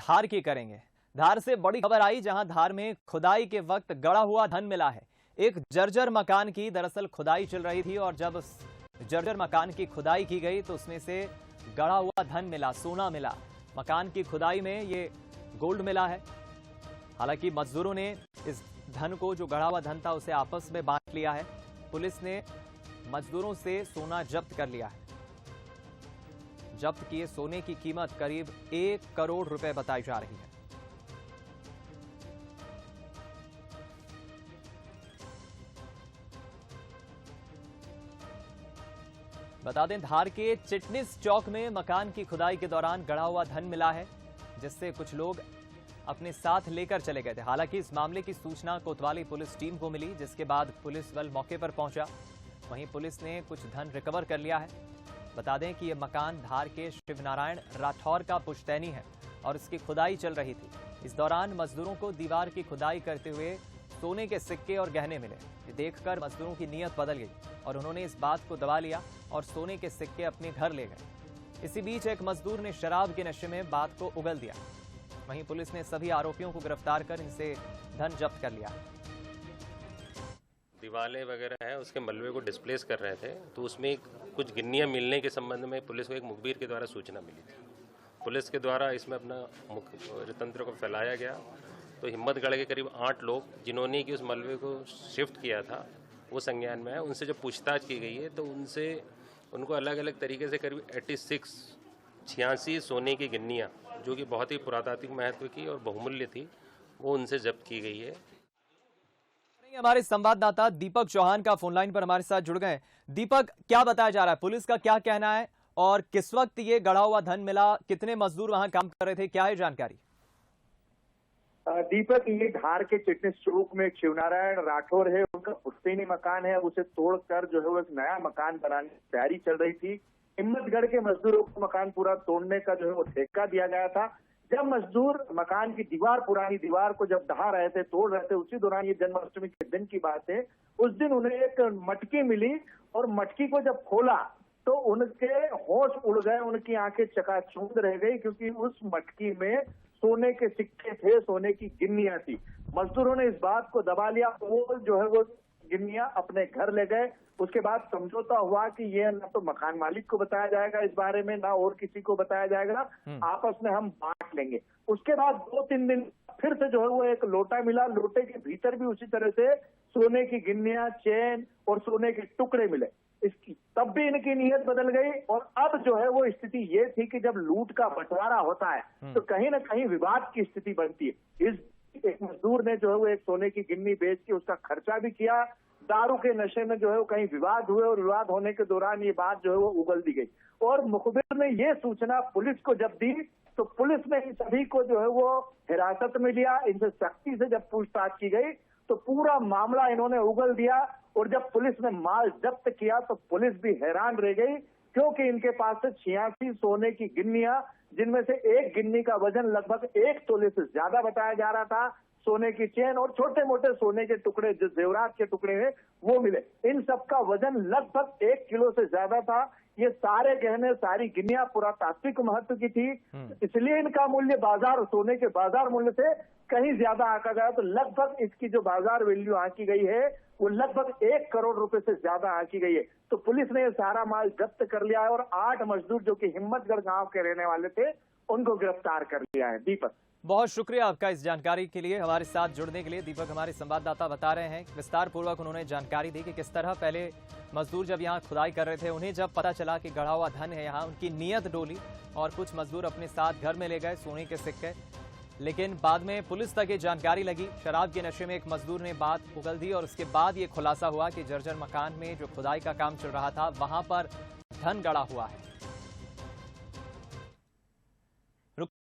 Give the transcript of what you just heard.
धार की करेंगे। धार से बड़ी खबर आई, जहां धार में खुदाई के वक्त गड़ा हुआ धन मिला है। एक जर्जर मकान की दरअसल खुदाई चल रही थी और जब जर्जर मकान की खुदाई की गई तो उसमें से गड़ा हुआ धन मिला, सोना मिला। मकान की खुदाई में ये गोल्ड मिला है। हालांकि मजदूरों ने इस धन को, जो गड़ा हुआ धन था, उसे आपस में बांट लिया है। पुलिस ने मजदूरों से सोना जब्त कर लिया है। जब्त किए सोने की कीमत करीब 1 करोड़ रुपए बताई जा रही है। बता दें, धार के चिटनिस चौक में मकान की खुदाई के दौरान गड़ा हुआ धन मिला है, जिससे कुछ लोग अपने साथ लेकर चले गए थे। हालांकि इस मामले की सूचना कोतवाली पुलिस टीम को मिली, जिसके बाद पुलिस बल मौके पर पहुंचा। वहीं पुलिस ने कुछ धन रिकवर कर लिया है। बता दें कि यह मकान धार के शिवनारायण राठौर का पुश्तैनी है और इसकी खुदाई चल रही थी। इस दौरान मजदूरों को दीवार की खुदाई करते हुए सोने के सिक्के और गहने मिले। ये देखकर मजदूरों की नीयत बदल गई और उन्होंने इस बात को दबा लिया और सोने के सिक्के अपने घर ले गए। इसी बीच एक मजदूर ने शराब के नशे में बात को उगल दिया। वहीं पुलिस ने सभी आरोपियों को गिरफ्तार कर इनसे धन जब्त कर लिया। दीवारें वगैरह है, उसके मलबे को डिस्प्लेस कर रहे थे, तो उसमें कुछ गिन्नियां मिलने के संबंध में पुलिस को एक मुखबिर के द्वारा सूचना मिली थी। पुलिस के द्वारा इसमें अपना तंत्र को फैलाया गया। तो हिम्मतगढ़ के करीब 8 लोग जिन्होंने कि उस मलबे को शिफ्ट किया था, वो संज्ञान में है। उनसे जब पूछताछ की गई है तो उनको अलग अलग तरीके से करीब 86 सोने की गिन्नियाँ, जो कि बहुत ही पुरातात्विक महत्व की और बहुमूल्य थी, वो उनसे जब्त की गई है। हमारे संवाददाता दीपक चौहान का फोनलाइन पर हमारे साथ जुड़ गए। दीपक, क्या बताया जा रहा है, पुलिस का क्या कहना है और किस वक्त ये गड़ा हुआ धन मिला, कितने मजदूर वहां काम कर रहे थे, क्या है जानकारी? दीपक, ये धार के चिटनिस चौक में एक शिवनारायण राठौर है, उनका पुश्तैनी मकान है। उसे तोड़कर जो है वो एक नया मकान बनाने की तैयारी चल रही थी। हिम्मतगढ़ के मजदूरों को मकान पूरा तोड़ने का जो है वो ठेका दिया गया था। जब मजदूर मकान की पुरानी दीवार को जब ढहा रहे थे, तोड़ रहे थे, उसी दौरान, ये जन्माष्टमी के दिन की बात है, उस दिन उन्हें एक मटकी मिली और मटकी को जब खोला तो उनके होश उड़ गए, उनकी आंखें चकाचौंध रह गई, क्योंकि उस मटकी में सोने के सिक्के थे, सोने की गिन्नियां थी। मजदूरों ने इस बात को दबा लिया, वो जो है वो गिन्नियां अपने घर ले गए। उसके बाद समझौता हुआ कि ये न तो मकान मालिक को बताया जाएगा इस बारे में, ना और किसी को बताया जाएगा, आपस में हम बांट लेंगे। उसके बाद 2-3 दिन फिर से जो है वो एक लोटा मिला, लोटे के भीतर भी उसी तरह से सोने की गिन्नियां, चैन और सोने के टुकड़े मिले। तब भी इनकी नीयत बदल गई और अब जो है वो स्थिति ये थी कि जब लूट का बंटवारा होता है तो कहीं ना कहीं विवाद की स्थिति बनती है। एक मजदूर ने जो है वो एक सोने की गिन्नी बेच के उसका खर्चा भी किया। दारू के नशे में जो है वो कहीं विवाद हुए और विवाद होने के दौरान ये बात जो है वो उगल दी गई और मुखबिर ने ये सूचना पुलिस को जब दी तो पुलिस ने इन सभी को जो है वो हिरासत में लिया। इनसे सख्ती से जब पूछताछ की गई तो पूरा मामला इन्होंने उगल दिया और जब पुलिस ने माल जब्त किया तो पुलिस भी हैरान रह गई, क्योंकि इनके पास से 86 सोने की गिन्नियां, जिनमें से एक गिन्नी का वजन लगभग 1 तोले से ज्यादा बताया जा रहा था, सोने की चेन और छोटे मोटे सोने के टुकड़े, जो जेवरात के टुकड़े हैं, वो मिले। इन सबका वजन लगभग 1 किलो से ज्यादा था। ये सारे गहने, सारी गिन्नियां पुरातात्विक महत्व की थी, इसलिए इनका मूल्य सोने के बाजार मूल्य से कहीं ज्यादा आंका गया। तो लगभग इसकी जो बाजार वैल्यू आंकी गई है वो लगभग 1 करोड़ रुपए से ज्यादा आंकी गई है। तो पुलिस ने ये सारा माल जब्त कर लिया है और 8 मजदूर जो कि हिम्मतगढ़ गांव के रहने वाले थे, उनको गिरफ्तार कर लिया है। दीपक, बहुत शुक्रिया आपका इस जानकारी के लिए, हमारे साथ जुड़ने के लिए। दीपक हमारे संवाददाता बता रहे हैं, विस्तार पूर्वक उन्होंने जानकारी दी कि किस तरह पहले मजदूर जब यहाँ खुदाई कर रहे थे, उन्हें जब पता चला कि गड़ा हुआ धन है यहाँ, उनकी नीयत डोली और कुछ मजदूर अपने साथ घर में ले गए सोने के सिक्के। लेकिन बाद में पुलिस तक ये जानकारी लगी, शराब के नशे में एक मजदूर ने बात उगल दी और उसके बाद ये खुलासा हुआ कि जर्जर मकान में जो खुदाई का काम चल रहा था, वहां पर धन गड़ा हुआ है।